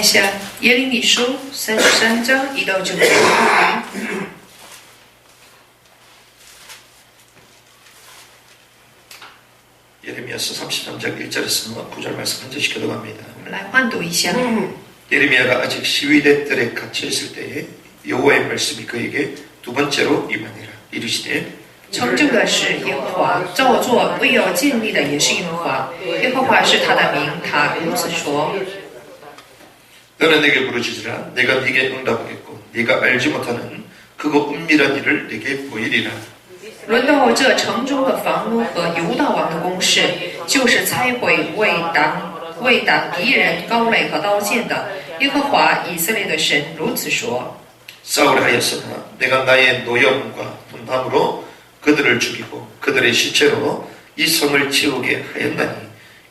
看一下耶利米书33章1到9节。 예레미야서 33장 1절에서 9절 말씀 한 절씩 교독합니다. 我们来换读一下。 예레미야가 아직 시위대들에 갇혀 있을 때에 여호와의 말씀이 그에게 두 번째로 임하니라. 이르시되 成就的是耶和华，造作未有建立的也是耶和华，耶和华是他的名，他如此说。 너는 내게 부르짖으라. 내가 네게 응답하겠고 네가 알지 못하는 그거 은밀한 일을 네게 보이리라. 论到这城中的房屋和犹大王的宫室，就是拆毁为挡敌人高垒和刀剑的，耶和华以色列的神如此说。 싸우려 하였으나 내가 나의 노염과 분함으로 그들을 죽이고 그들의 시체로 이 성을 치우게 하였나니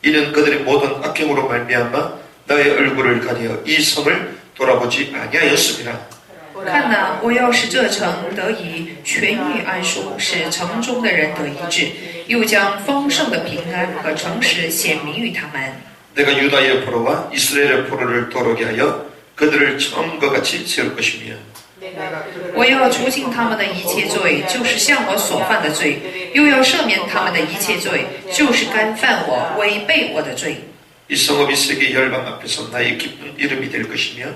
이는 그들의 모든 악행으로 말미암아 나의 얼굴을 가려 이 성을 돌아보지 아니하였습니다. 看哪，我要使这城得以痊愈安舒，使城中的人得医治，又将丰盛的平安和诚实显明于他们。 내가 유다의 포로와 이스라엘의 포로를 도로게 하여 그들을 처음과 같이 세울 것이며 我要除尽他们的一切罪，就是向我所犯的罪；又要赦免他们的一切罪，就是干犯我、违背我的罪。 이 성읍이 세계 열방 앞에서 나의 기쁜 이름이 될 것이며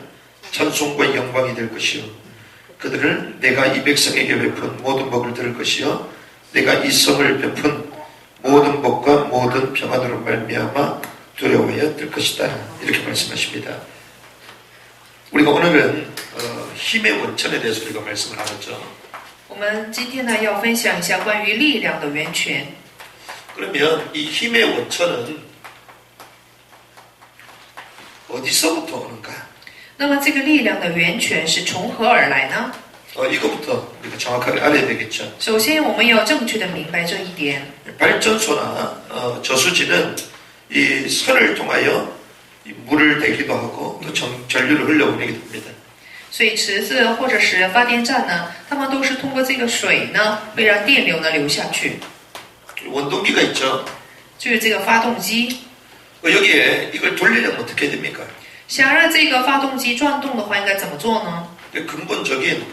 찬송과 영광이 될 것이요 그들을 내가 이 백성에게 베푼 모든 복을 들을 것이요 내가 이 성을 베푼 모든 복과 모든 평안으로 말미암아 두려워하여 들 것이다. 이렇게 말씀하십니다. 우리가 오늘은 힘의 원천에 대해서 우리가 말씀을 나눴죠. 我们今天呢，要分享一下关于力量的源泉。 그러면 이 힘의 원천은 어디서부터 오는가? 那么这个力量的源泉是从何而来呢？ 이거부터 우리가 정확하게 알아야 되겠죠. 首先，我们要正确的明白这一点。 발전소나 저수지는 이 선을 통하여 이 물을 대기도 하고 또 전류를 흘려보내기도 합니다. 水池子或者是发电站呢，它们都是通过这个水呢，会让电流呢流下去。 원동기가 있죠. 就是这个发动机。 여기에 이걸 돌리려면 어떻게 됩니까? 想让这个发动机转动的话，应该怎么做呢？ 근본적인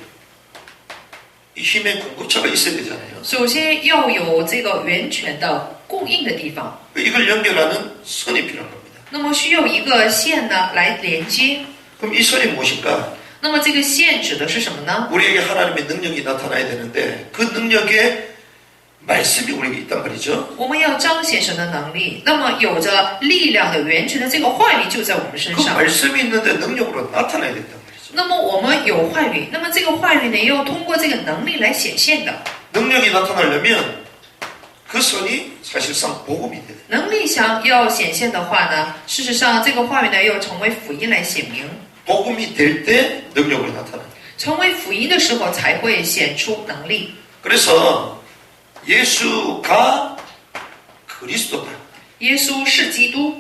이 힘의 공급처가 있어야 되잖아요. 首先要有这个源泉的供应的地方， 이걸 연결하는 선이 필요한 겁니다. 那么需要一个线呢来连接。 그럼 이 선이 무엇인가? 那么这个线指的是什么呢？ 우리에게 하나님의 능력이 나타나야 되는데 그 능력에 말씀이 우리에게 있단 말이죠. 我们要彰显神的能力，那么有着力量的源泉的这个话语就在我们身 그 上。 말씀이 있는데 능력으로 나타나야 된단 말이죠. 那么我们有话语，那么这个话语呢，要通过这个能力来显现的。 능력이 나타나려면 그 선이 사실상 복음이 돼요. 能力想要显现的话呢，事实上这个话语呢，要成为福音来显明。 복음이 될 때 능력으로 나타나요. 成为福音的时候，才会显出能力。 그래서 예수가 그리스도다. 耶稣是基督，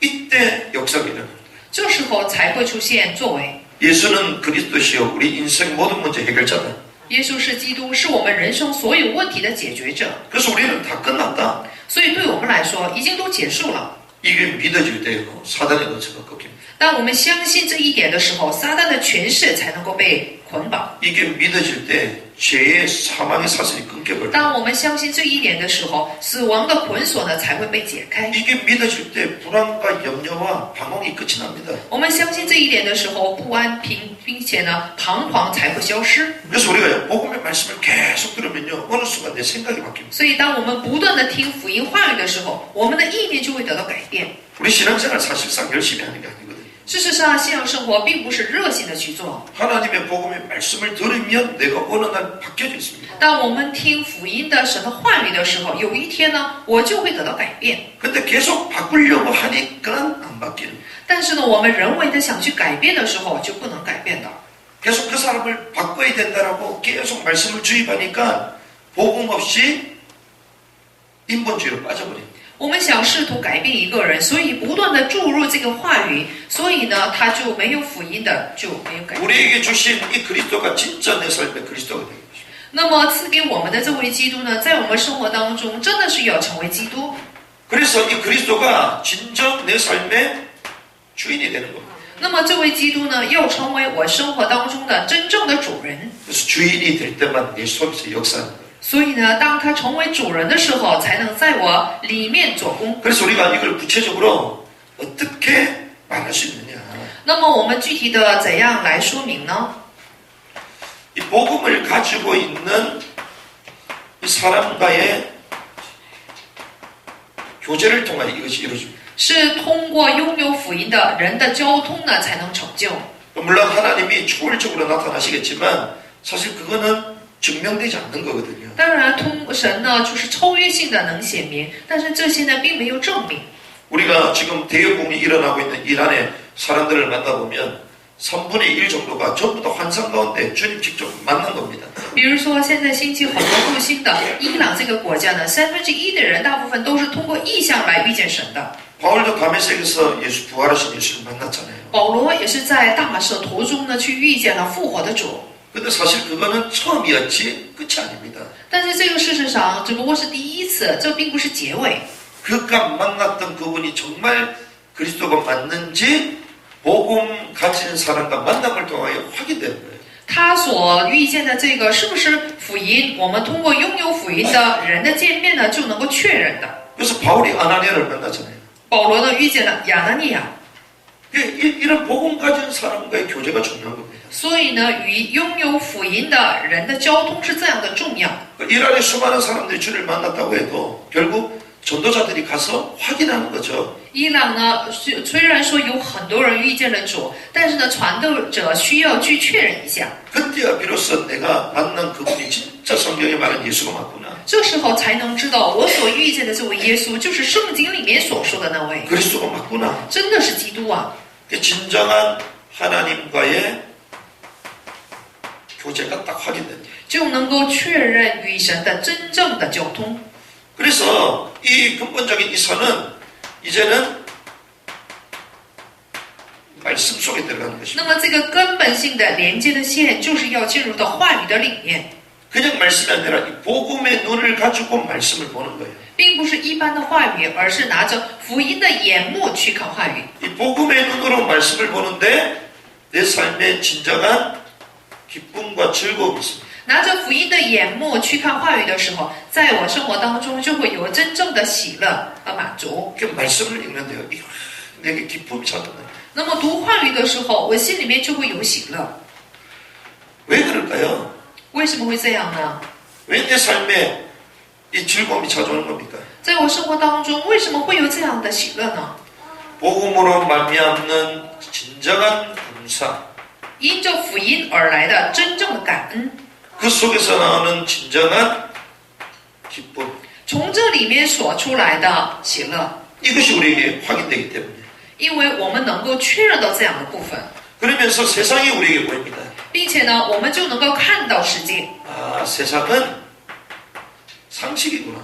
이때 역사가 일어납니다. 这时候才会出现作为。 예수는 그리스도시요 우리 인생 모든 문제 해결자다. 耶稣是基督，是我们人生所有问题的解决者。 그래서 우리는 다 끝났다. 所以对我们来说，已经都结束了。 이게 믿어질 때요 사단의 거처가 꺾입니다. 当我们相信这一点的时候，撒旦的权势才能够被捆绑。 이게 믿어질 때 죄의 사망의 사슬이 끊겨버려요. 当我们相信这一点的时候，死亡的捆锁呢才会被解开。 이게 믿어질 때 불안과 염려와 방황이 끝이 납니다. 我们相信这一点的时候，不安并且呢彷徨才会消失。 그래서 우리가 복음의 말씀을 계속 들으면요 어느 순간 내 생각이 바뀝니다. 所以，当我们不断的听福音话语的时候，我们的意念就会得到改变。 우리 신앙생활 사실상 열심히 하는 게 아니거든요. 事实上，信仰生活并不是热心的去做。 하나님의 복음의 말씀을 들으면 내가 어느 날 바뀌어져 있습니다. 当我们听福音的神的话语的时候，有一天呢，我就会得到改变。 근데 계속 바꾸려고 하니까 안 바뀌는. 但是呢，我们人为的想去改变的时候，就不能改变的。 계속 그 사람을 바꿔야 된다라고 계속 말씀을 주입하니까 복음 없이 인본주의로 빠져버립니다. 我们想试图改变一个人，所以不断的注入这个话语，所以呢，他就没有福音的，就没有改变。 우리에게 주신 이 그리스도가 진짜 내 삶의 그리스도가 되는 것입니다. 那么赐给我们的这位基督呢，在我们生活当中，真的是要成为基督。 그래서 이 그리스도가 진정 내 삶의 주인이 되는 겁니다. 那么这位基督呢，要成为我生活当中的真正的主人。 그래서 주인이 될 때만 내 속에서 역사하는 거예요. 所以呢，当他成为主人的时候，才能在我里面做工。 그래서 우리가 이걸 구체적으로 어떻게 말할 수 있느냐? 那么我们具体的怎样来说明呢？ 이 복음을 가지고 있는 이 사람과의 교제를 통하여 이것이 이루어집니다. 是通过拥有福音的人的交通呢，才能成就。 물론 하나님이 초월적으로 나타나시겠지만 사실 그거는 증명되지 않는 거거든요. 当然，神呢就是超越性的能显明，但是这些呢并没有证明。 우리가 지금 대유봉이 일어나고 있는 이란의 사람들을 만나보면 3분의 1 정도가 전부 다 환상 가운데 주님 직접 만난 겁니다. 比如说，现在兴起很多复兴的伊朗这个国家呢，1/3的人大部分都是通过意象来遇见神的。 바울도 다메섹에서 예수 부활하신 예수를 만났잖아요. 保罗也是在大马士途中呢去遇见了复活的主。 근데 사실 그거는 처음이었지 끝이 아닙니다. 但是这个事实上只不过是第一次，这并不是结尾。 그가 만났던 그분이 정말 그리스도가 맞는지 복음 가진 사람과 만남을 통하여 확인되는 거예요. 他所遇见的这个是不是福音？我们通过拥有福音的人的见面呢，就能够确认的。 그래서 바울이 아나니아를 만나잖아요. 保罗呢遇见了亚拿尼亚， 이런 복음 가진 사람과의 교제가 중요한 겁니다. 所以呢，与拥有福音的人的交通是这样的重要。 이란의 수많은 사람들이 주를 만났다고 해도 결국 전도자들이 가서 확인하는 거죠. 伊朗呢，虽然说有很多人遇见了主，但是呢，传道者需要去确认一下， 그때야 비로소 내가 만난 그분이 진짜 성경에 말한 예수가 맞구나. 这时候才能知道我所遇见的这位耶稣就是圣经里面所说的那位， 그리스도가 맞구나. 真的是基督啊！ 진정한 하나님과의 교제가 딱 확인됩니다. 就能够确认与神的真正的交通。 그래서 이 근본적인 이 선은 이제는 말씀 속에 들어가는 那 것입니다. 么这个根本性的连接的线，就是要进入到话语的里面， 그냥 말씀이 아니라 이 복음의 눈을 가지고 말씀을 보는 거예요. 并不是一般的话语，而是拿着福音的眼目去看话语。 이 복음의 눈으로 말씀을 보는데 내 삶에 진정한 기쁨과 즐거움이 있습니다. 拿着福音的眼目去看话语的时候，在我生活当中就会有真正的喜乐和满足。 그 말씀을 읽는데요. 이야, 내게 기쁨이 찾아나요. 那么读话语的时候，我心里面就会有喜乐。 왜 그럴까요? 为什么会这样呢？ 왜 내 삶에 이 즐거움이 찾아오는 겁니까? 在我生活当中，为什么会有这样的喜乐呢？ 복음으로 말미암는 진정한 감사, 因着福音而来的真正的感恩， 그 속에서 나오는 진정한 기쁨, 从这里面所出来的喜乐， 이것이 우리에게 확인되기 때문에 因为我们能够确认到这样的部分， 그러면서 세상이 우리에게 보입니다. 并且呢，我们就能够看到世界。 아, 세상은 상식이구나.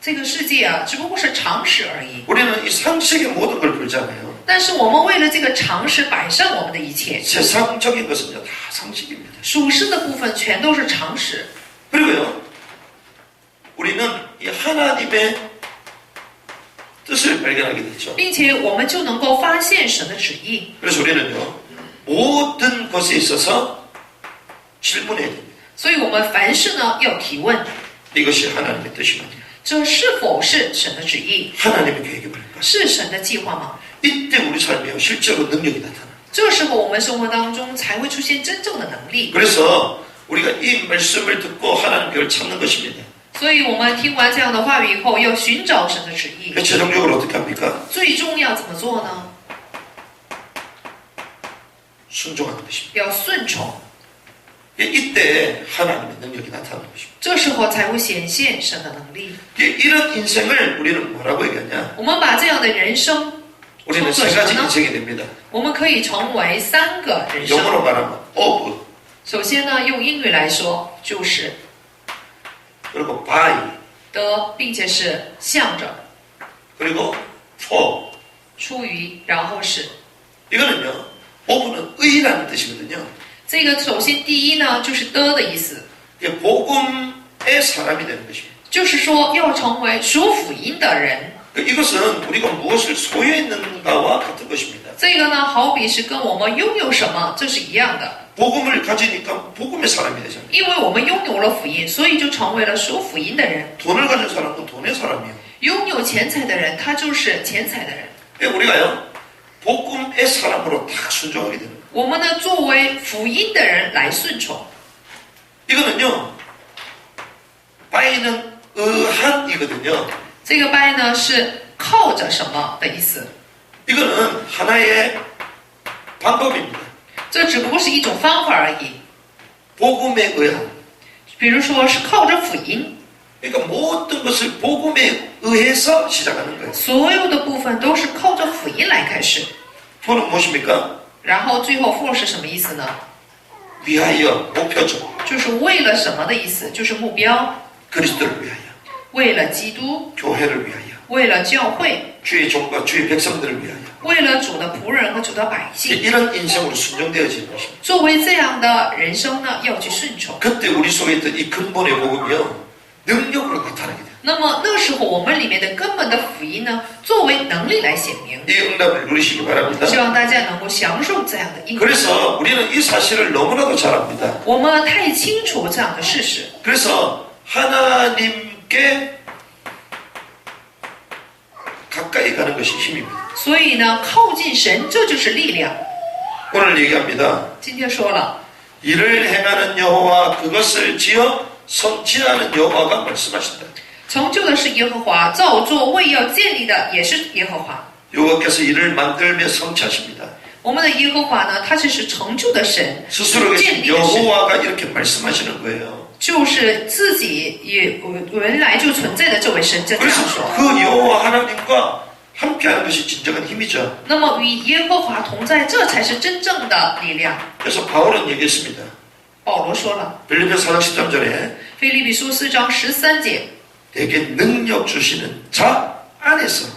这个世界啊，只不过是常识而已。 우리는 이 상식의 모든 걸 걸잖아요. 但是我们为了这个常识摆上我们的一切， 세상적인 것은요 다 상식입니다. 属世的部分全都是常识。 그리고요, 우리는 이 하나님의 뜻을 발견하게 되죠. 并且我们就能够发现神的旨意。 그래서 우리는요 모든 것에 있어서 질문해야 됩니다. 所以我们凡事呢要提问， 이것이 하나님의 뜻이 맞냐? 这是否是神的旨意， 하나님의 계획이 뭘까? 是神的计划吗？ 이때 우리 삶에 실제로 능력이 나타나. 这时候我们生活当中才会出现真正的能力。 그래서 우리가 이 말씀을 듣고 하나님 계획을 찾는 것입니다. 所以我们听完这样的话语以后，要寻找神的旨意。 최종적으로 어떻게 합니까? 最终要怎么做呢？ 순종하는 것입니다. 要顺从， 이때 하나님의 능력이 나타나는 것입니다. 这时候才会显现神的能力。 이런 인생을 우리는 뭐라고 얘기하냐? 我们把这样的人生 우리는 称作 세 什么 가지 呢？ 인생이 됩니다. 我们可以成为3个人生。 영어로 말하면 of, 首先呢，用英语来说就是 그리고 by, 的，并且是向着， 그리고 for. 出于，然后是 이거는요, of는 의라는 뜻이거든요. 这个。首先第一呢，就是的的意思， 이게 복음의 사람이 되는 것입니다. 就是说要成为属福音的人。 이것은 우리가 무엇을 소유했는가와 같은 것입니다. 这个呢，好比是跟我们拥有什么，这是一样的。 복음을 가지니까 복음의 사람이 되잖아요. 因为我们拥有了福音，所以就成为了属福音的人。 돈을 가진 사람은 돈의 사람이에요. 拥有钱财的人，他就是钱财的人。 그러니까 우리가요, 복음의 사람으로 다 순종하게 되는 거예요. 我们呢，作为福音的人来顺从。 이거는요, 바이는 의한이거든요. 这个拜呢是靠着什么的意思？ 이거는 하나의 방법입니다. 这只不过是一种方法而已。 복음에 의한. 比如说是靠着福音， 그러니까 모든 것을 복음에 의해서 시작하는 거예요. 所有的部分都是靠着福音来开始。 For은 무엇입니까? 然后最后 for 是什么意思呢？ 위하여, 목표죠. 就是为了什么的意思，就是目标， 그리스도를 위하여, 为了基督， 교회를 위하여, 为了教会， 주의 종과 주의 백성들을 위하여. 为了主的仆人和主的百姓。 이런 인생으로 순종되어지는 것입니다. 作为这样的人生呢，要去顺从。 그때 우리 속에 있던 이 근본의 복음이요, 능력으로 나타나게 돼요. 那么那时候我们里面的根本的福音呢，作为能力来显明。 이 응답을 누리시기 바랍니다. 希望大家能够享受这样的应许。 그래서 우리는 이 사실을 너무나도 잘 압니다. 我们太清楚这样的事实， 그래서 하나님께 가까이 가는 것이 힘입니다. 所以呢，靠近神这就是力量。 오늘 얘기합니다. 今天说了， 이를 행하는 여호와 그것을 지어 성취하는 여호와가 말씀하신다. 成就的是耶和华，造作为要建立的也是耶和华。 여호와께서 이를 만들며 성취하십니다. 我们的耶和华呢，他是成就的神， 스스로 建 계신 立的神， 여호와가 이렇게 말씀하시는 거예요. 就是自己也原来就存在的这位神，就这样 그래서 说。 그 여호와 하나님과 함께하는 것이 진정한 힘이죠. 那么与耶和华同在，这才是真正的力量。 그래서 바울은 얘기했습니다. 保罗说了， 빌립보 4장 13절에 腓立比书4章13节， 내게 능력 주시는 자 안에서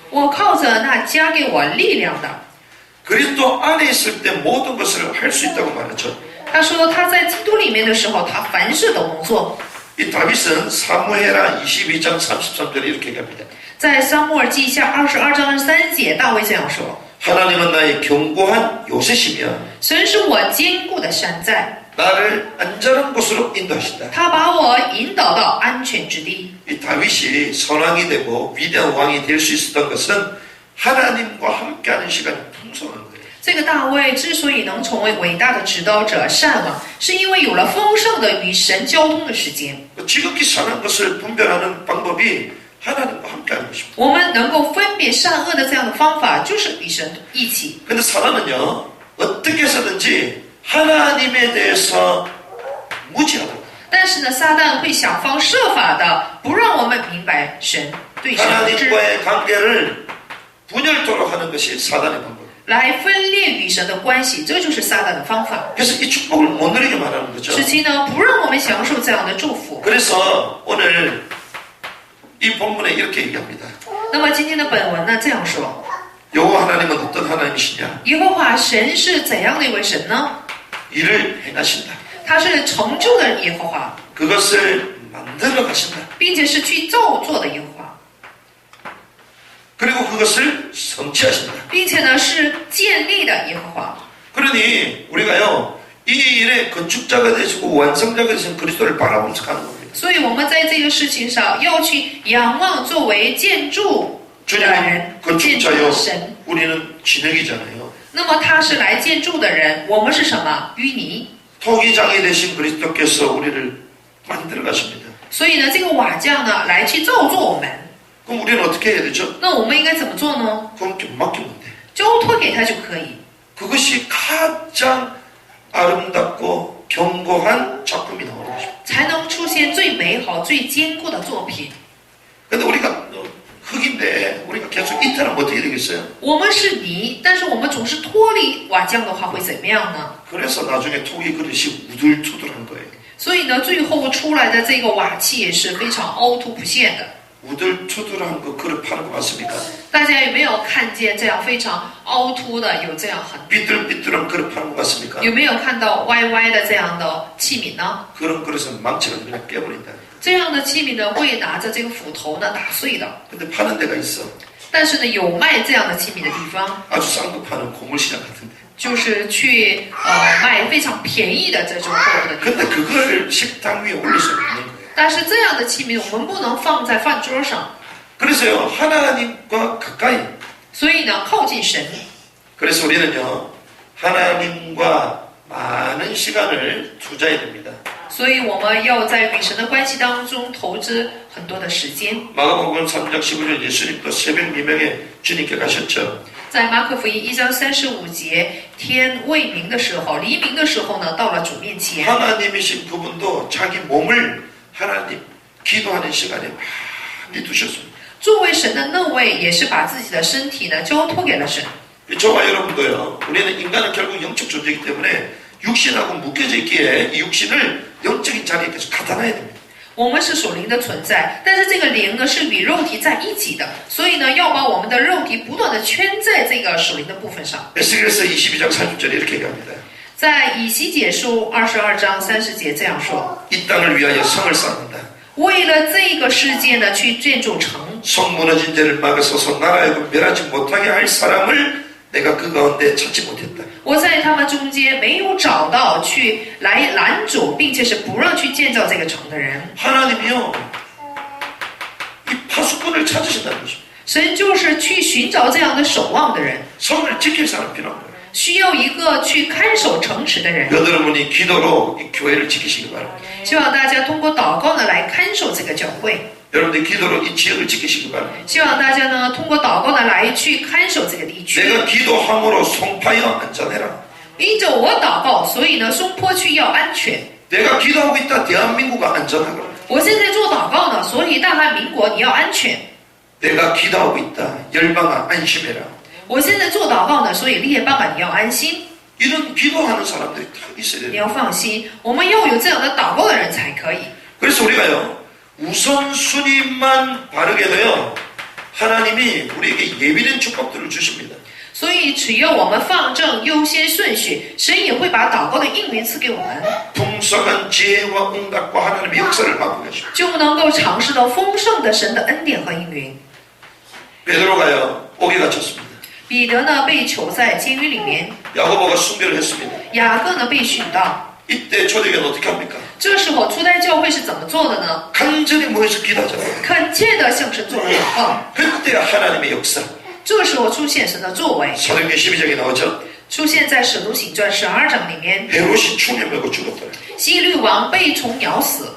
我靠着那加给我力量的。 그리스도 안에 있을 때 모든 것을 할 수 있다고 말하죠. 他说他在基督里面的时候，他凡事都能做。 이 다윗은 사무엘하 22장 33절에 이렇게 얘기합니다. 在撒母耳记下22章3节，大卫这样说： 하나님은 나의 견고한 요새시며 神是我坚固的山寨， 나를 안전한 곳으로 인도하신다. 他把我引导到安全之地。 이 다윗이 선왕이 되고 위대한 왕이 될 수 있었던 것은 하나님과 함께하는 시간이 풍성한 거예요. 这个大卫之所以能成为伟大的指导者、善王，是因为有了丰盛的与神交通的时间。 지극히 선한 것을 분별하는 방법이 하나님과 함께하는 것입니다. 我们能够分别善恶的这样的方法，就是与神一起。 근데 사단은요, 어떻게 해서든지 하나님에 대해서 무지하다. 但是呢，撒旦会想方设法的不让我们明白神对神的知， 하나님과의 관계를 분열토록 하는 것이 사단의 방법. 来分裂与神的关系，这就是撒旦的方法。 그래서 이 축복을 못 누리게 말하는 거죠. 使其呢不让我们享受这样的祝福。 그래서 오늘 이 본문에 이렇게 얘기합니다. 那么今天的本文呢这样说： 여호와 하나님은 어떤 하나님이시냐? 耶和华神是怎样的一位神呢？ 일을 행하신다. 他是成就的耶和华， 그것을 만들어 가신다. 并且是去造作的耶和华， 그리고 그것을 성취하신다. 并且呢是建立的耶和华。 그러니 우리가요, 이 일의 건축자가 되시고 완성자가 되신 그리스도를 바라보면서 가는 겁니다. 所以我们在这个事情上要去仰望作为建筑的人， 주님은 建筑 건축자요, 的神。 우리는 진흙이잖아요. 那么他是来建筑的人，我们是什么？淤泥。 토기장이 되신 그리스도께서 우리를 만들어 가십니다. 所以呢，这个瓦匠呢来去造作我们， 그럼 우리는 어떻게 해야 되죠? 那我们应该怎么做呢？ 그럼 좀 맡기면 돼. 交托给他就可以。 그것이 가장 아름답고 견고한 작품이 나오는 것입니다. 才能出现最美好、最坚固的作品。 근데 우리가 흙인데 우리가 계속 이탈하면 어떻게 되겠어요? 我们是泥，但是我们总是脱离瓦匠的话，会怎么样呢？ 그래서 나중에 토기 그릇이 우둘투둘한 거예요. 所以呢，最后出来的这个瓦器也是非常凹凸不陷的。 우둘투둘한 거 그릇 파는 거 맞습니까? 大家有没有看见这样非常凹凸的，有这样很 삐뚤삐뚤한 그릇 파는 거 맞습니까? 有没有看到歪歪的这样的器皿呢？ 그런 그릇은 망치가 그냥 깨버린다. 这样的器皿呢，会拿着这个斧头呢打碎的。 근데 파는 데가 있어. 但是呢，有卖这样的器皿的地方， 아주 싼 거 파는 고물시장 같은데. 就是去卖非常便宜的这种货物的地 근데 方。 그걸 식탁 위에 올릴 수 없는 거예요. 但是这样的器皿我们不能放在饭桌上， 그래서요, 하나님과 가까이. 所以呢，靠近神。 그래서 우리는요, 하나님과 많은 시간을 투자해야 됩니다. 所以我们要在与神的关系当中投资很多的时间。 마가복음 3장 15절 예수님도 새벽 미명에 주님께 가셨죠. 在马可福音1章35节，天未明的时候，黎明的时候呢，到了主面前。 하나님이신 그분도 자기 몸을 하나님 기도하는 시간에 많이 두셨습니다. 作为神的那位，也是把自己的身体呢交托给了神。 저와 여러분도요. 우리는 인간은 결국 영적 존재이기 때문에 육신하고 묶여져 있기에 이 육신을 영적인 자리에 계속 갖다 놔야 됩니다. 我们是属灵的存在，但是这个灵呢是与肉体在一起的，所以呢要把我们的肉体不断的圈在这个属灵的部分上。 에스겔서 22장 30절에 이렇게 얘기합니다. 在以西结书22章30节这样说： 이 땅을 위하여 성을 쌓는다. 为了这个世界呢去建筑城， 성 무너진 데를 막아서서 나라에 멸하지 못하게 할 사람을 내가 그 가운데 찾지 못했다. 我在他们中间没有找到去来拦阻，并且是不让去建造这个城的人。 하나님이요. 이 파수꾼을 찾으신다는 것입니다. 神就是去寻找这样的守望的人， 성을 지킬 사람 필요한 거예요. 需要一个去看守城池的人。 여러분이 기도로 이 교회를 지키시기 바랍니다. 希望大家通过祷告呢来看守这个教会， 여러분들 기도로 이 지역을 지키시기 바랍니다. 希望大家呢通过祷告呢来去看守这个地区。 내가 기도함으로 송파여 안전해라. 因着我祷告，所以呢松坡区要安全。 내가 기도하고 있다 대한민국아 안전하거라. 我现在做祷告呢，所以大韩民国你要安全。 내가 기도하고 있다 열방아 안심해라. 我现在做祷告呢，所以列邦啊你要安心， 이런 기도하는 사람들이 다 있어야 你 돼요. 要放心。我们要有这样的祷告的人才可以。 그래서 우리가요 우선순위만 바르게 돼요. 하나님이 우리에게 예비된 축복들을 주십니다. 所以只要我们放正优先顺序，神也会把祷告的应允赐给我们， 풍성한 지혜와 응답과 하나님의 역사를 맡고 계십니다. 就能够尝试到丰盛的神的恩典和应允。 베드로가요 옥에 갇혔습니다. 彼得呢被囚在监狱里面， 야고보가 순교를 했습니다. 雅各呢被殉道。 이때 초대교회는 어떻게 합니까? 这时候初代教会是怎么做的呢？ 간절히 모여서 기도하잖아요. 恳切的向神做祷告。 그때 하나님의 역사 这时候出现神的作为， 사도행전 12장에 나오죠. 出现在使徒行传12章里面。 헤롯이 충에 매고 죽었다. 希律王被虫咬死，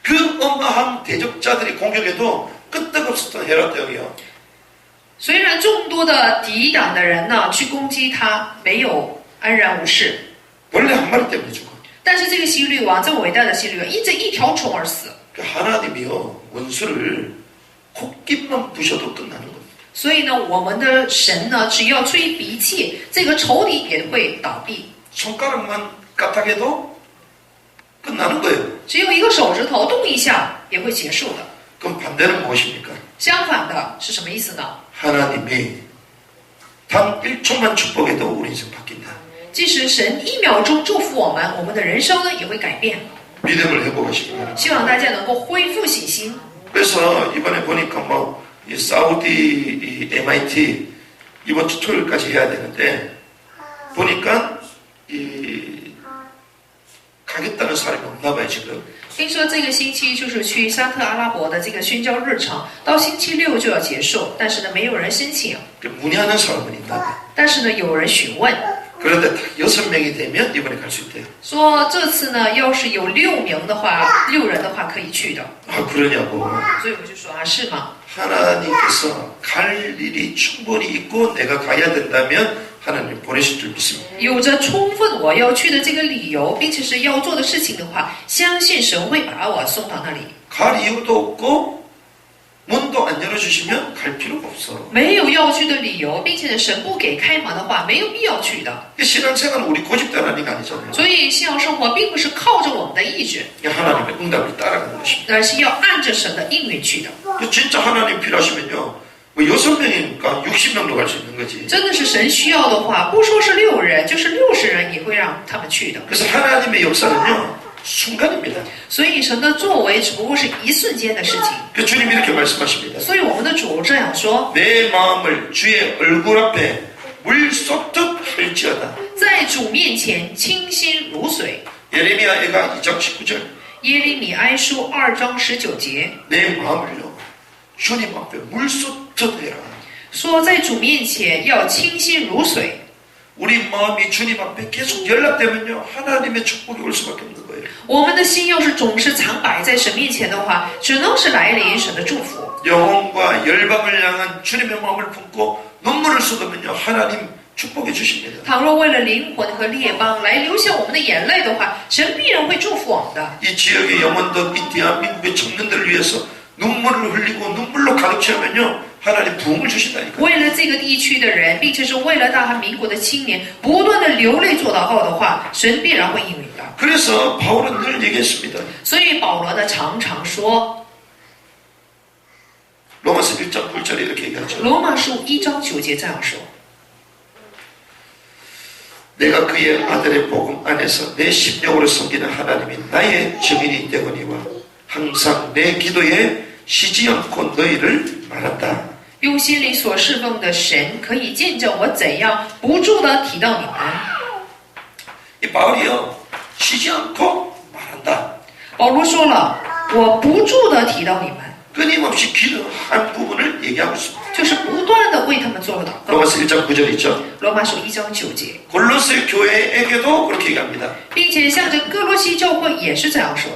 그 어마한 대적자들이 공격해도 끄떡없었던 헤롯 대왕이요. 虽然众多的抵挡的人呢去攻击他，没有安然无事， 원래 한 마리 때문에 죽어. 但是这个希律王，这么伟大的希律王，因着一条虫而死。 그 하나님이요 원수를 콧깃만 부셔도 끝나는 겁니다. 所以呢，我们的神呢，只要吹鼻气，这个仇敌也会倒闭。 손가락만 까딱해도 끝나는 거예요. 只有一个手指头动一下，也会结束的。 그럼 반대는 무엇입니까? 相反的是什么意思呢？ 하나님이 단 1초만 축복해도 우리 인생 바뀐다. 即使神1秒钟祝福我们，我们的人生呢也会改变。 믿음을 회복하시기 바랍니다. 希望大家能够恢复信心。 그래서 이번에 보니까 이 사우디 이 MIT 이번 주 토요일까지 해야 되는데 보니까 가겠다는 사람이 없나 봐요 지금. 听说这个星期就是去沙特阿拉伯的这个宣教日程，到星期6就要结束，但是呢没有人申请， 문의하는 사람은 있나 봐요. 但是呢有人询问， 그런데 딱 6명이 되면 이번에 갈 수 있대요. 说这次呢要是有6名的话，6人的话可以去的。 아 그러냐고. 所以我就说啊，是吗？ 하나님께서 갈 일이 충분히 있고 내가 가야 된다면 하나님 보내실 줄 믿습니다. 有着充分我要去的这个理由，并且是要做的事情的话，相信神会把我送到那里。 갈 이유도 없고 문도 안 열어주시면 갈 필요가 없어. 没有要去的理由，并且神不给开门的话，没有必要去的。 신앙생활은 우리 고집대로 하는 게 아니잖아요. 所以信仰生活并不是靠着我们的意志， 하나님의 응답을 따라가는 것입니다. 而是要按着神的应允去的。 진짜 하나님 필요하시면요. 뭐 6명이니까 60명도 갈 수 있는 거지. 真的是神需要的话，不说是6人，就是60人也会让他们去的。 그래서 하나님의 역사는요. 순간입니다. 所以神的作为只不过是一瞬间的事情。 그 주님이 이렇게 말씀하십니다. 所以我们的主这样说： 내 마음을 주의 얼굴 앞에 물 쏟듯 할지어다. 在主面前清心如水。 예레미야가 2장 19절. 耶利米哀书2章19节 내 마음을요 주님 앞에 물 쏟듯 해라. 说，在主面前要清心如水。 우리 마음이 주님 앞에 계속 연락되면요 하나님의 축복이 올 수밖에 없는 거예요. 我们的心要是总是常摆在神面前的话，只能是来临神的祝福。 영혼과 열방을 향한 주님의 마음을 품고 눈물을 쏟으면요 하나님 축복해 주십니다. 倘若为了灵魂和列邦来流下我们的眼泪的话，神必然会祝福我们的。 이 지역의 영혼들, 이 대한민국의 청년들을 위해서 눈물을 흘리고 눈물로 가득 채우면요 하나님 부흥을 주신다니까요. 为了这个地区的人，并且是为了大韩民国的青年，不断的流泪做祷告的话，神必然会应允的。 그래서 바울은 늘 얘기했습니다. 所以保罗呢常常说， 로마서 1장 9절에 이렇게 얘기하죠. 罗马书1章9节这样说： 내가 그의 아들의 복음 안에서 내 심령으로 섬기는 하나님이 나의 증인이 되거니와 항상 내 기도에 쉬지 않고 너희를 말한다. 用心里所侍奉的神可以见证我怎样不住地提到你们。 이 바울이요 쉬지 않고 말한다. 保罗说了，我不住地提到你们， 끊임없이 기도한 부분을 얘기하고 있습니다. 就是不断地为他们做了祷告。 로마서 1장 9절 있죠. 罗马书1章9节， 골로새 교회에게도 그렇게 얘기합니다. 并且向着哥罗西教会也是这样说。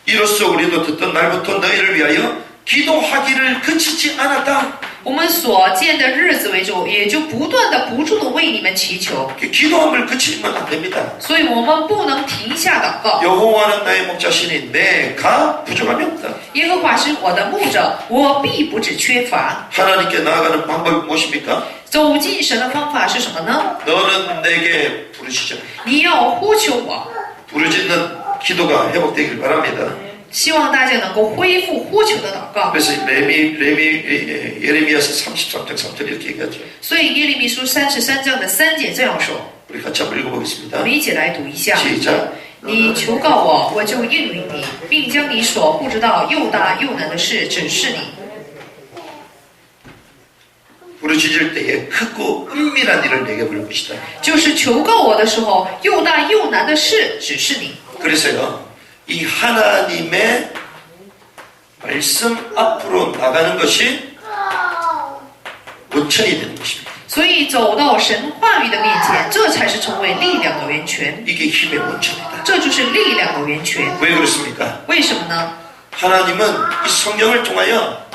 이로써 우리도 듣던 날부터 너희를 위하여 기도하기를 그치지 않았다. 我们所见的日子为主，也就不断的不住的为你们祈求， 기도함을 그치면 안 됩니다. 所以我们不能停下祷告。 여호와는 나의 목자시니 내가 부족함이 없다. 耶和华是我的牧者，我必不致缺乏。 하나님께 나아가는 방법이 무엇입니까? 走进神的方法是什么呢？ 너는 내게 부르시자. 你要呼求我， 부르짖는 기도가 회복되길 바랍니다. 希望大家能够恢复呼求的祷告。 그래서 예레미야서 33장 3절 이렇게 얘기하죠. 所以耶利米书33章的3节这样说， 우리 같이 한번 我 읽어보겠습니다. 们一起来读一下。 시작. 你求告我，我就应允你，并将你所不知道又大又难的事指示你。 부르짖을 때에 크고 은밀한 일을 내게 부를 것이다. 就是求告我的时候，又大又难的事指示你。 그래서요, 이 하나님의 말씀 앞으로 나가는 것이 원천이 되는 것입니다. 所以走到神话语的面前，这才是成为力量的源泉， 이게 힘의 원천이다. 这就是力量的源泉。 왜 그렇습니까? 为什么呢？ 하나님은 이 성경을 통하여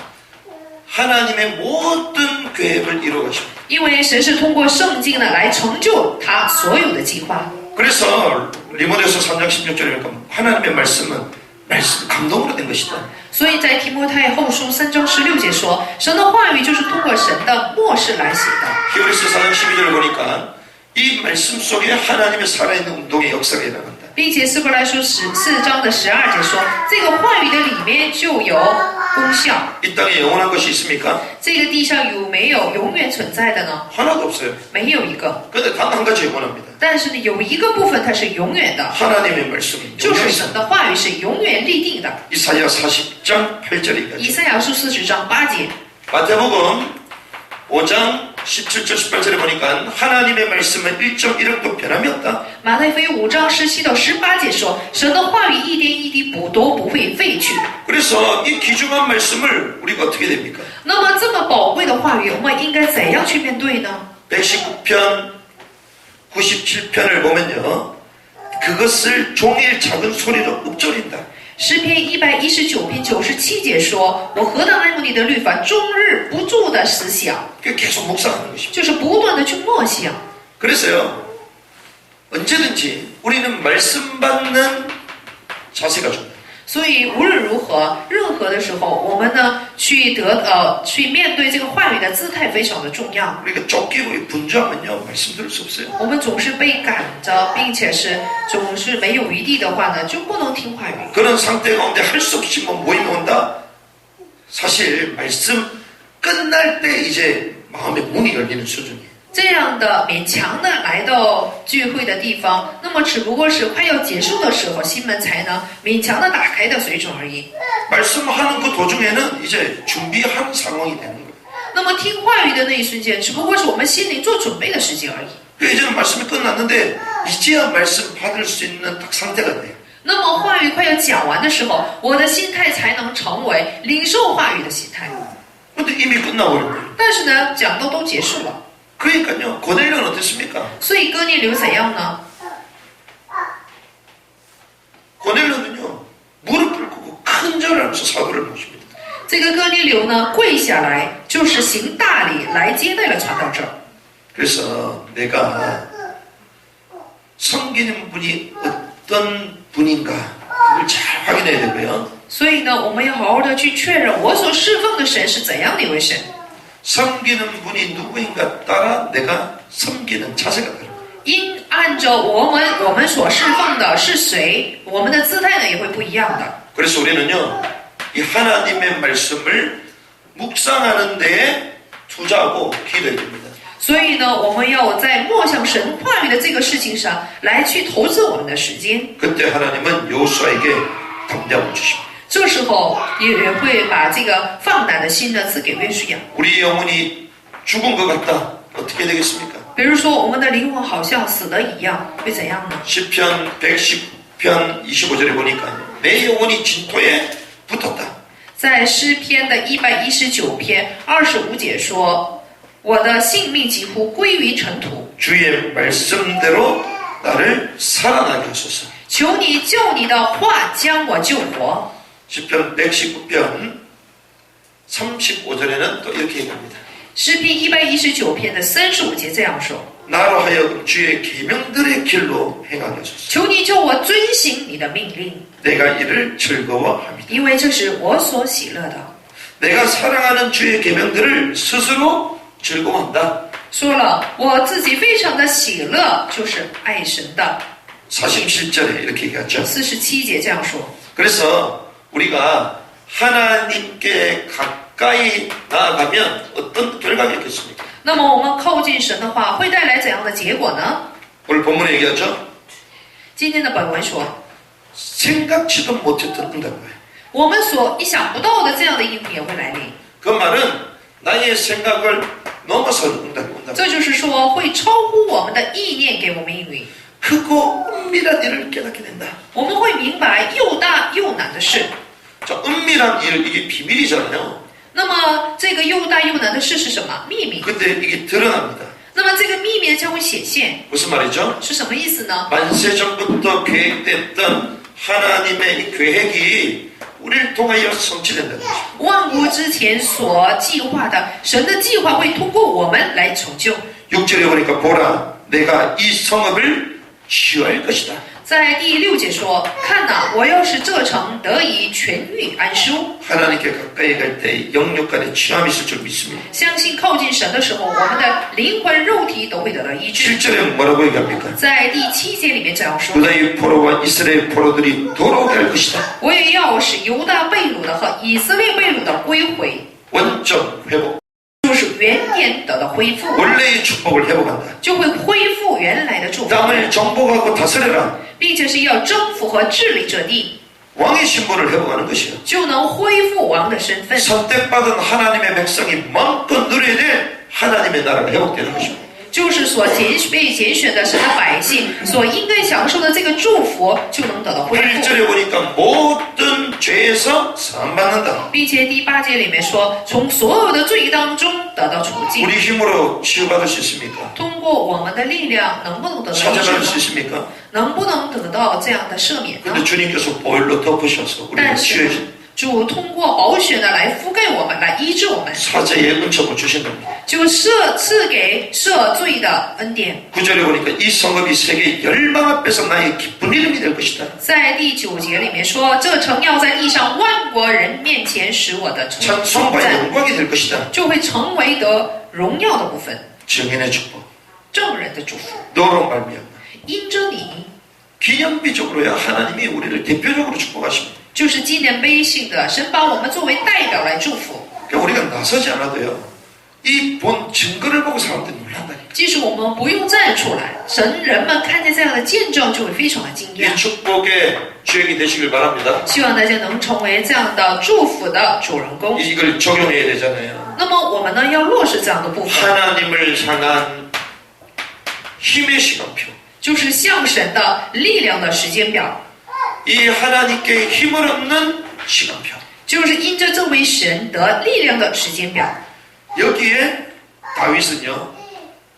하나님의 모든 계획을 이루어가십니다. 因为神是通过圣经呢来成就他所有的计划。 그래서 리모데서 3장 16절에 보니까 하나님의 말씀은 감동으로 된 것이다. 所以在提摩太后书3章16节说，神的话语就是通过神的默示来写的。 히브리서 4장 12절을 보니까 이 말씀 속에 하나님의 살아있는 운동의 역사가 일어난다. 并且希伯来书4章的12节说，这个话语的里面就有功效。 이 땅에 영원한 것이 있습니까? 这个地上有没有永远存在的呢？ 하나도 없어요. 没有一个。 근데 단 한 가지 영원합니다. 但是呢，有一个部分它是永远的， 하나님의 말씀은 就是神 영원이다. 的话语是永远立定的。 이사야 40장 8절에 以 얘기하죠. 赛亚书40章8节， 마태복음 5장 17절 18절에 보니까 하나님의 말씀은 1.1억도 변함이 없다. 马太福音5章17到18节说，神的话语一点一滴都不会废去。 그래서 이 귀중한 말씀을 우리가 어떻게 됩니까? 那么这么宝贵的话语，我们应该怎样去面对呢？ 119편 97편을 보면요, 그것을 종일 작은 소리로 읊조린다. 诗篇119篇97节说：“我何等爱慕你的律法，终日不住的思想。 계속 묵상하는 것입니다. ”就是不断的去默想。 그래서요, 언제든지 우리는 말씀 받는 자세가 중요해요. 所以无论如何，任何的时候，我们呢去面对这个话语的姿态非常的重要。 우리가 쫓기고 분주하면요, 말씀 들을 수 없어요. 我们总是被赶着，并且是总是没有余地的话呢，就不能听话语。 그런 상태 가운데 할 수 없이 모임이 온다. 사실 말씀 끝날 때 이제 마음의 문이 열리는 수준이에요. 这样的勉强的来到聚会的地方，那么只不过是快要结束的时候，心门才能勉强的打开的水准而已。 말씀하는 그 도중에는 이제 준비한 상황이 되는 거예요. 那么听话语的那一瞬间，只不过是我们心里做准备的时间而已。 이제는 말씀이 끝났는데 이제야 말씀 받을 수 있는 딱 상태가 돼요. 那么话语快要讲完的时候，我的心态才能成为领受话语的心态。 근데 이미 끝나버렸네요. 但是呢，讲道都结束了， 그러니까요, 고넬료는 어땠습니까? 所以哥尼流怎样呢？ 고넬료는요, 무릎을 꿇고 큰 절을 하면서 사도를 모십니다. 这个哥尼流呢，跪下来就是行大礼来接待了传道者。 그래서 내가 섬기는 분이 어떤 분인가 그걸 잘 확인해야 되고요. 所以呢，我们要好好的去确认我所侍奉的神是怎样的一位神。 섬기는 분이 누구인가 따라 내가 섬기는 자세가 다릅니다. 因按照我们所侍奉的是谁，我们的姿态呢也会不一样的。 그래서 우리는요, 이 하나님의 말씀을 묵상하는 데에 투자하고 기도해야 됩니다. 所以呢，我们要在默想神话语的这个事情上来去投资我们的时间。 그때 하나님은 여호수아에게 담대함을 주십니다. 这时候也会把这个放胆的心呢赐给约书亚。 우리 영혼이 죽은 것 같다. 어떻게 되겠습니까? 比如说，我们的灵魂好像死了一样，会怎样呢？ 시편 110편 25절에 보니까 내 영혼이 진토에 붙었다. 在诗篇的119篇25节说：“我的性命几乎归于尘土， 주의 말씀대로 나를 살아나게 하소서. 求你就你的话将我救活。” 시편 119편 35절에는 또 이렇게 얘기합니다. 诗篇119篇的35节这样说： 나로 하여금 주의 계명들의 길로 행하게 하소서. 求你救我遵行你的命令， 내가 이를 즐거워합니다. 因为这是我所喜乐的。 내가 사랑하는 주의 계명들을 스스로 즐거워한다. 说了，我自己非常的喜乐，就是爱神的。 47절에 이렇게 얘기하죠. 47节这样说。 그래서 우리가 하나님께 가까이 나아가면 어떤 결과가 있겠습니까? 那么我们靠近神的话，会带来怎样的结果呢？ 오늘 본문에 얘기하죠. 今天的本文说， 생각지도 못했던 응답이에요. 我们所意想不到的这样的应许也会来临。 그 말은 나의 생각을 넘어서는 응답이 온다. 这就是说，会超乎我们的意念给我们应允。 크고 은밀한 일을 깨닫게 된다. 我们会明白又大又难的事。 자, 은밀한 일, 이게 비밀이잖아요. 那么这个又大又难的事是什么？秘密。 근데 이게 드러납니다. 那么这个秘密将会显现， 무슨 말이죠? 是什么意思呢？ 만세전부터 계획됐던 하나님의 이 계획이 우리를 통하여 성취된다는 거죠. 万国之前所计划的，神的计划会通过我们来成就。 6절에 보니까 보라, 내가 이 성읍을 취할 것이다. 在第6节说：“看哪，我要使这城得以痊愈安舒。 하나님께 가까이 갈 때 영육 간에 취함이 있을 줄 믿습니다. 相信靠近神的时候，我们的灵魂、肉体都会得到医治。” 7절에 뭐라고 얘기합니까? 在第7节里面这样说 유다의 포로와 이스라엘 포로들이 돌아오게 할 것이다. ：“我也要使犹大被掳的和以色列被掳的归回， 원점 회복. 就是原点得到恢复， 원래의 축복을 회복한다. 就会恢复原来的祝福， 땅을 정복하고 다스려라. 并且是要征服和治理这地， 왕의 신분을 회복하는 것이요. 就能恢复王的身份。” 선택받은 하나님의 백성이 마음껏 누려야 될 하나님의 나라가 회복되는 것이요. 就是被拣选的神的百姓所应该享受的这个祝福，就能得到恢复。 8절에 보니까 모든 죄에서 사함받는다. 并且第8节里面说，从所有的罪当中得到除尽。 우리 힘으로 치유받을 수 있습니까? 通过我们的力量，能不能得到医 찾아갈 수 治？ 있습니까? 能不能得到这样的赦免呢 근데 ？ 주님께서 보혈로 덮으셔서 우리를 但是 치유해 主通过宝血呢来覆盖我们，来医治我们， 사제의 은총을 주신답니다. 就赐给赦罪的恩典。 9절에 보니까 이 성읍이 세계 열방 앞에서 나의 기쁜 이름이 될 것이다. 在第9节里面说，这城要在地上万国人面前使我的称 찬송과 赞， 영광이 될 것이다. 就会成为得荣耀的部分， 증인의 축복. 证人的祝福。 너로 말미암아 因着你， 기념비적으로야 하나님이 우리를 대표적으로 축복하십니다. 就是纪念碑性的，神把我们作为代表来祝福。 그러니까 우리가 나서지 않아도요. 이 본 증거를 보고 사람들이 놀란다니까. 即使我们不用站出来，人们看见这样的见证就会非常的惊 이 讶。 축복의 주역이 되시길 바랍니다. 希望大家能成为这样的祝福的主人公。 이걸 적용해야 되잖아요. 那么我们呢，要落实这样的部分， 하나님을 향한 힘의 시간표. 就是向神的力量的时间表， 이 하나님께 힘을 얻는 시간표. 就是因着这位神得力量的时间表。 여기에 다윗은요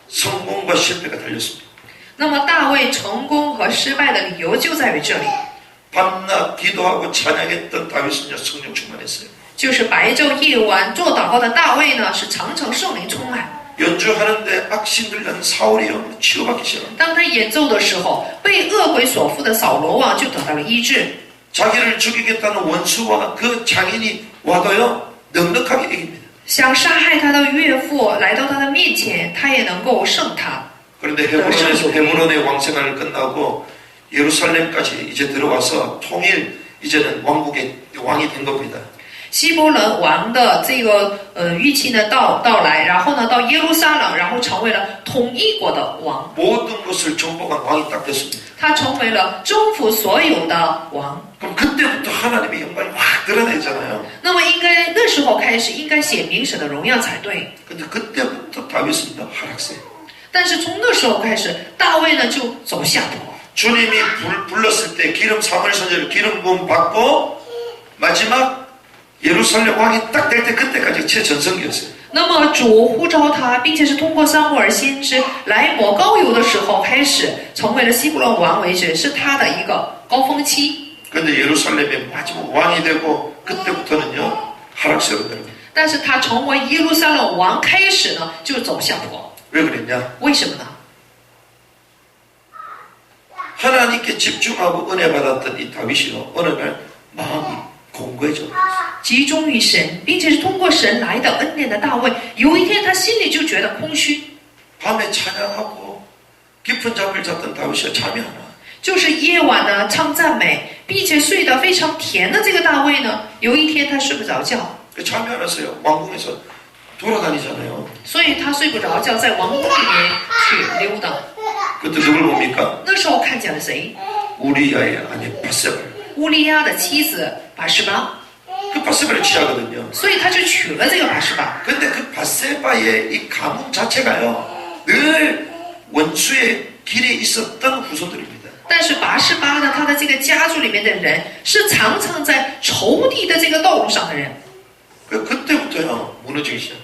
성공과 실패가 달렸습니다. 那么大卫成功和失败的理由就在于这里， 밤낮 기도하고 찬양했던 다윗은요 성령 충만했어요. 就是白昼夜晚做祷告的大卫呢，是常常圣灵充满。 연주하는데 악신들 난 사울이요 치유받기 시작합니다. 当他演奏的时候，被恶鬼所附的扫罗王就得到了医治。 자기를 죽이겠다는 원수와 그 장인이 와도요 넉넉하게 이깁니다. 想杀害他的岳父来到他的面前，他也能够胜他。 그런데 헤브론의 왕생활을 끝나고 예루살렘까지 이제 들어와서 통일 이제는 왕국의 왕이 된 겁니다. 希伯伦王的这个预期呢到来，然后呢到耶路撒冷，然后成为了统一国的王。 모든 것을 정복한 왕이 딱 됐습니다. 他成为了征服所有的王。 그럼 그때부터 하나님의 영광이 확 드러내잖아요. 那么应该那时候开始，应该显明神的荣耀才对。 근데 그때부터 다윗은요 하락세. 但是从那时候开始，大卫呢就走下坡。 주님이 불렀을 때 기름 사무엘 선지자를 기름 부음 받고 마지막 예루살렘 왕이 딱 될 때 그때까지 최전성기였어요. 那么主呼召他，并且是通过撒母耳先知来抹膏油的时候开始，成为了希伯伦王为止，是他的一个高峰期。 근데 예루살렘의 마지막 왕이 되고 그때부터는요 하락세로 들어갑니다. 但是他成为耶路撒冷王开始呢，就走下坡。 왜 그랬냐? 为什么呢？ 하나님께 집중하고 은혜 받았던 이 다윗이요 어느 날 마음이 공고해져. 集中于神，并且是通过神来的恩典的大卫，有一天他心里就觉得空虚。 밤에 찬양하고 깊은 잠을 잤던 다윗이 잠이 안 와. 就是夜晚呢唱赞美，并且睡得非常甜的这个大卫呢，有一天他睡不着觉， 잠이 안 왔어요. 왕궁에서 돌아다니잖아요. 所以他睡不着觉，在王宫里面去溜达。 그때 누굴 봅니까? 那时候看见了谁？ 우리야의 아내 바세바를. 乌利亚的妻子拔示巴， 그 바세바를 취하거든요. 所以他就娶了这个拔示巴。 근데 그 바세바의 이 가문 자체가요 늘 원수의 길에 있었던 후손들입니다. 但是拔示巴呢，他的这个家族里面的人是常常在仇敌的这个道路上的人。 그때부터요 무너지기 시작.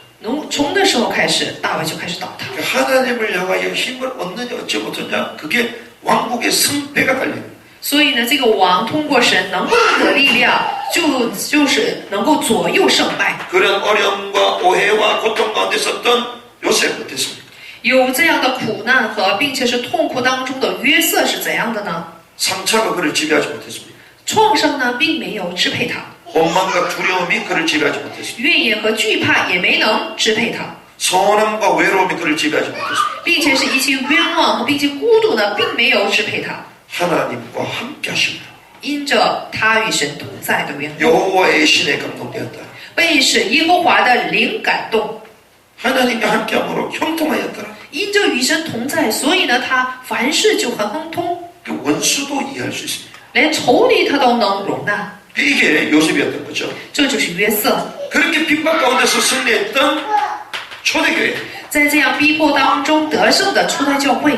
从那时候开始，大卫就开始倒塌。 하나님을 향하여 힘을 얻느냐 어찌 못하냐 그게 왕국의 승패가 달립니다. 所以呢，这个王通过神能不能得力量，就是能够左右胜败。 그런 어려움과 오해와 고통 가운데 있었던 요셉 어땠습니까? 有这样的苦难和并且是痛苦当中的约瑟是怎样的呢？ 상처가 그를 지배하지 못했습니다. 创伤呢，并没有支配他， 원망과 두려움이 그를 지배하지 못했습니다. 怨言和惧怕也没能支配他， 서운함과 외로움이 그를 지배하지 못했습니다. 并且是一切冤枉和并且孤独呢，并没有支配他。 하나님과 함께 하심으로 因着他与神同在的缘故， 여호와의 신에 감동되었다. 被使耶和华的灵感动。 하나님과 함께함으로 형통하였더라. 因着与神同在，所以呢，他凡事就很亨通， 그 원수도 이해할 수 있습니다. 连仇敌他都能容纳。 이게 요셉이었던 거죠. 这就是约瑟。 그렇게 핍박 가운데서 승리했던 초대교회. 在这样逼迫当中得胜的初代教会，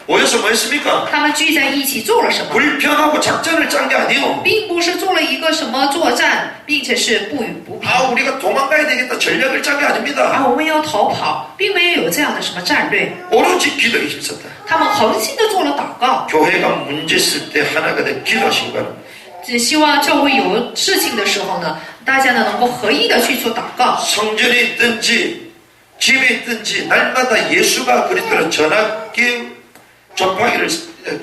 모여서 뭐 했습니까? 他们聚在一起做了什么？ 불평하고 작전을 짠 게 아니에요. 并不是做了一个什么作战，并且是不语不平 아 우리가 도망가야 되겠다 전략을 짠 게 아닙니다. 啊，我们要逃跑，并没有这样的什么战略。 오로지 기도에 힘썼다. 他们恒心的做了祷告， 교회가 문제 있을 때 하나가 돼 기도하시기 바랍니다. 只希望教会有事情的时候呢，大家呢能够合一的去做祷告。 성전에 있든지 집에 있든지 날마다 예수가 그리스도를 전파기를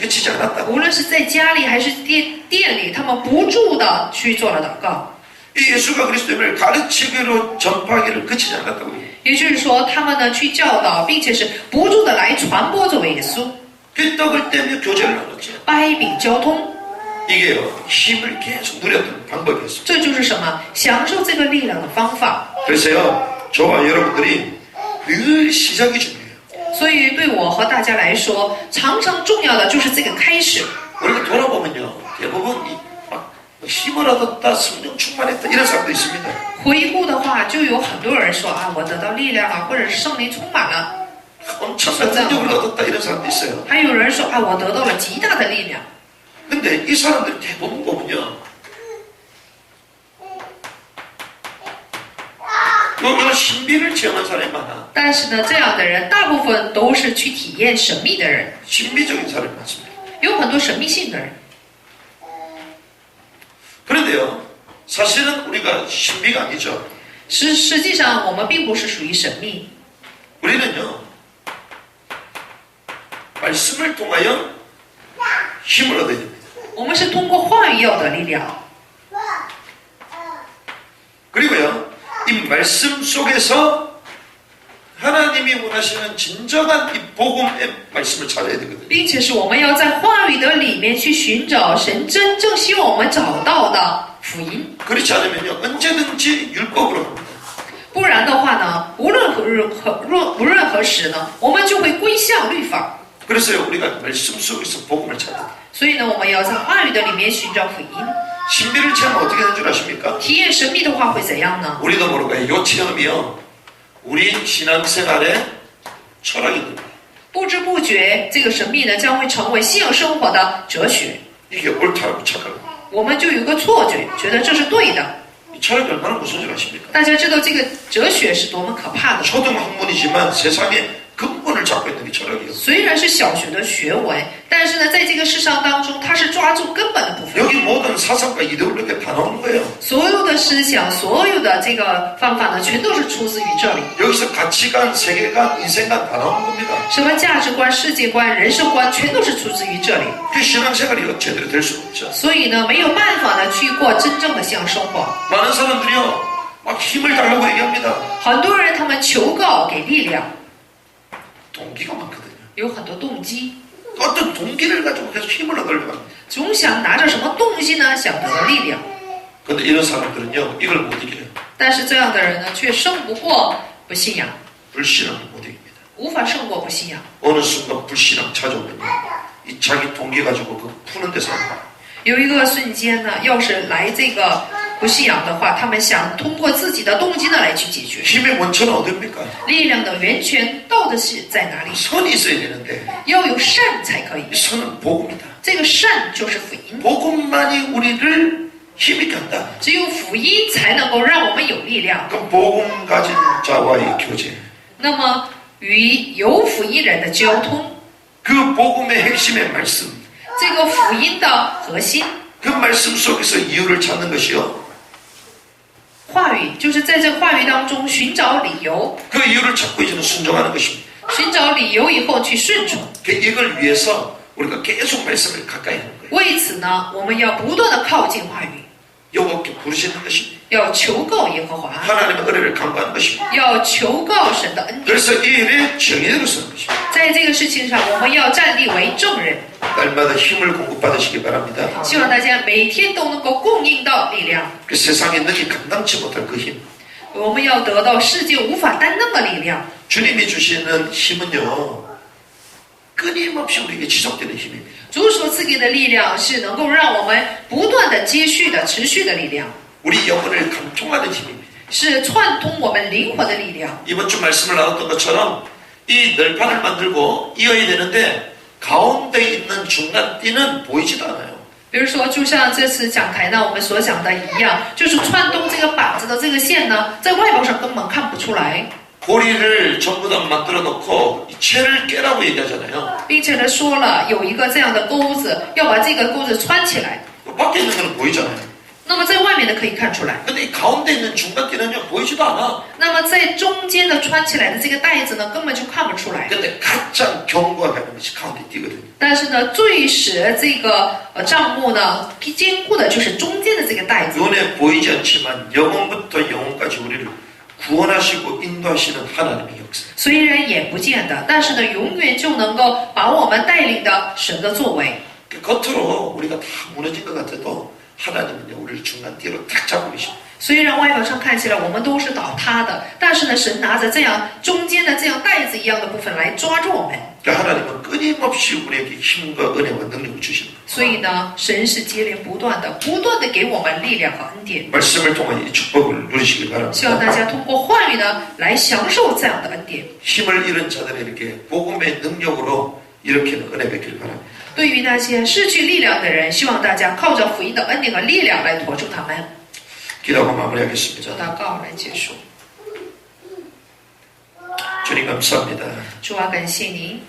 그치지 않았다. 无论是在家里还是店里，他们不住的去做了祷告。 이 예수가 그리스도를 가르치기로 전파기를 그치지 않았다고. 也就是说，他们呢去教导，并且是不住的来传播这位耶稣， 그 떡을 떼며 교제를 나눴죠. 掰饼交通。 이게요 힘을 계속 누렸던 방법이었습니다. 这就是什么？享受这个力量的方法。 그래서요 저와 여러분들이 늘 시작이 중요해요. 所以对我和大家来说，常常重要的就是这个开始。 우리가 돌아보면요, 대부분 막 힘을 얻었다, 성령 충만했다 이런 사람도 있습니다. 回顾的话，就有很多人说啊，我得到力量了，或者是圣灵充满了。 엄청난 능력을 얻었다 이런 사람도 있어요. 还有人说啊，我得到了极大的力量。 근데 이 사람들 대부분 보면요, 요 신비를 체험한 사람이 많아. 但是呢，这样的人大部分都是去体验神秘的人， 신비적인 사람이 많습니다. 有很多神秘性的人。 그런데요, 사실은 우리가 신비가 아니죠. 实际上，我们并不是属于神秘， 우리는요, 말씀을 통하여 힘을 얻어야 됩니다. 我们是通过话语要得力量。 그리고요, 이 말씀 속에서 하나님이 원하시는 진정한 이 복음의 말씀을 찾아야 되거든요. 并且是我们要在话语的里面去寻找神真正希望我们找到的福音， 그렇지 않으면요, 언제든지 율법으로 갑니다. 不然的话呢，无论何时呢，我们就会归向律法。 그래서요, 우리가 말씀 속에서 복음을 찾아야 돼요. 所以呢，我们要在话语的里面寻找福音。 신비를 체험하면 어떻게 되는 줄 아십니까? 体验神秘的话会怎样呢？ 우리도 모르고 이 체험이요, 우리 신앙생활의 철학이 됩니다. 不知不觉，这个神秘呢将会成为信仰生活的哲学。 이게 옳다고 착각을. 我们就有一个错觉，觉得这是对的。 이 철학이 얼마나 무서운 줄 아십니까? 大家知道这个哲学是多么可怕的。 초등학문이지만 세상의 근본을 잡고 있는 게 철학이에요. 虽然是小学的学问，但是呢，在这个世上当中，它是抓住根本的部分。 여기 모든 사상과 이데올로기가 다 나오는 거예요. 所有的思想，所有的这个方法呢，全都是出自于这里。 여기서 가치관, 세계관, 인생관 다 나오는 겁니다. 什么价值观、世界观、人生观，全都是出自于这里。 그 신앙생활이 제대로 될 수 없죠. 所以呢，没有办法呢去过真正的信仰生活。 많은 사람들이요, 막 힘을 달라고 얘기합니다. 很多人他们求告给力量， 동기가 많거든요. 有很多动机， 어떤 동기를 가지고 계속 힘을 얻으려고 합니다. 总想拿着什么动机呢，想得到力量。 근데 이런 사람들은요, 이걸 못 이겨요. 但是这样的人呢，却胜不过不信仰， 불신앙을 못 이깁니다. 无法胜过不信仰。 어느 순간 불신앙 찾아오면요, 이 자기 동기 가지고 그 푸는 데서 안 나와요. 有一个瞬间呢，要是来这个不信仰的话，他们想通过自己的动机呢来去解决。 힘의 원천은 어딥니까? 力量的源泉到底是在哪里？ 선이 있어야 되는데 要有善才可以。 이 선은 복음이다. 这个善就是福音， 복음만이 우리를 힘있게 한다. 只有福音才能够让我们有力量。 그럼 복음 가진 자와의 교제, 那么与有福音人的交通， 그 복음의 핵심의 말씀, 这个福音的核心 그 말씀 속에서 이유를 찾는 것이요. 话语，就是在这话语当中寻找理由， 그 이유를 찾고 이제는 순종하는 것입니다. 寻找理由以后去顺从。 이걸 위해서 우리가 계속 말씀을 가까이 하는 거예요. 为此呢，我们要不断的靠近话语， 여호와께 부르시는 것입니다. 要求告耶和华， 하나님의 은혜를 간구하는 것입니다. 要求告神的恩典。 그래서 이 일에 정의대로 서는 것입니다. 在这个事情上，我们要站立为证人。 날마다 힘을 공급받으시기 바랍니다. 希望大家每天都能够供应到力量， 그 세상에 능히 감당치 못할 그 힘. 我们要得到世界无法担当的力量。 주님이 주시는 힘은요, 끊임없이 우리에게 지속되는 힘입니다. 主所赐给的力量是能够让我们不断的接续的、持续的力量， 우리 영혼을 감통하는 힘입니다. 是串通我们灵魂的力量。 이번 주 말씀을 나눴던 것처럼 이 널판을 만들고 이어야 되는데 가운데 있는 중간띠는 보이지도 않아요. 比如说，就像这次讲台呢，我们所讲的一样，就是串通这个板子的这个线呢，在外表上根本看不出来， 고리를 전부 다 만들어 놓고 이 채를 깨라고 얘기하잖아요. 并且呢说了有一个这样的钩子，要把这个钩子穿起来。 밖에 있는 거는 보이잖아요. 那么在外面的可以看出来， 근데 이 가운데 있는 중간띠는요, 보이지도 않아. 那么在中间的穿起来的这个带子呢，根本就看不出来。 근데 가장 견고하게 하는 것이 가운데 띠거든요. 但是呢，最使这个帐幕呢坚固的就是中间的这个带子。 눈에 보이지 않지만 영혼부터 영혼까지 우리를 구원하시고 인도하시는 하나님의 역사. 虽然眼不见的，但是呢，永远就能够把我们带领的神的作为。 겉으로 우리가 다 무너진 것 같아도 하나님은요, 우리를 중간띠로 탁 잡고 계십니다. 虽然外表上看起来我们都是倒塌的，但是呢，神拿着这样中间的这样带子一样的部分来抓住我们。 그러니까 하나님은 끊임없이 우리에게 힘과 은혜와 능력을 주시는 거예요. 所以呢，神是接连不断的给我们力量和恩典。 말씀을 통한 이 축복을 누리시길 希望大 바랍니다. 家通过话语呢来享受这样的恩典。 힘을 잃은 자들에게 복음의 능력으로 일으키는 은혜 뵙길 바랍니다. 对于那些失去力量的人，希望大家靠着福音的恩典和力量来托住他们。 기도하고 做 마무리하겠습니다. 祷告来结束。 주님 감사합니다. 主啊，感谢您，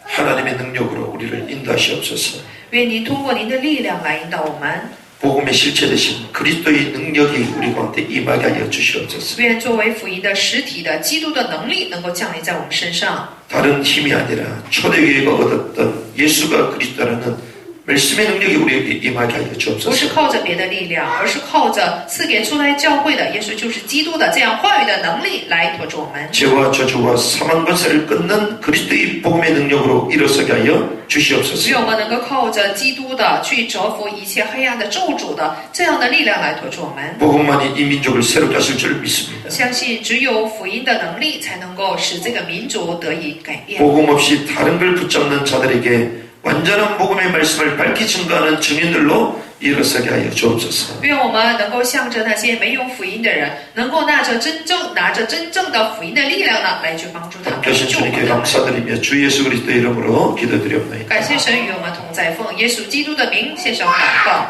하나님의 능력으로 우리를 인도하시옵소서. 愿您通过您的力量来引导我们。 복음의 실체되신 그리스도의 능력이 우리 가운데 임하게 하여 주시옵소서. 愿作为福音的实体的基督的能力能够降临在我们身上。 다른 힘이 아니라 초대교회가 얻었던 예수가 그리스도라는 말씀의 능력이 우리에게 임하게 하여 不是 주옵소서. 靠着别的力量，而是靠着赐给出来教会的耶稣就是基督的这样话语的能力来托住我们。 죄와 저주와 사망 권세를 끊는 그리스도의 복음의 능력으로 일어서게 하여 愿 주시옵소서. 我们能够靠着基督的去折服一切黑暗的咒诅的这样的力量来托住我们。 복음만이 이 민족을 새롭게 하실 줄 믿습니다. 相信只有福音的能力，才能够使这个民族得以改变。 복음 없이 다른 걸 붙잡는 자들에게 완전한 복음의 말씀을 밝히 증거하는 증인들로 일어서게 하여 주옵소서. 愿我们能够向着那些没有福音的人，能够拿着真正的福音的力量呢，来去帮助他们， 함께하신 救赎 주님께 他们。 감사드리며 주 예수 그리스도의 이름으로 기도드리옵나이다. 感谢神与我们同在，奉耶稣基督的名献上祷告。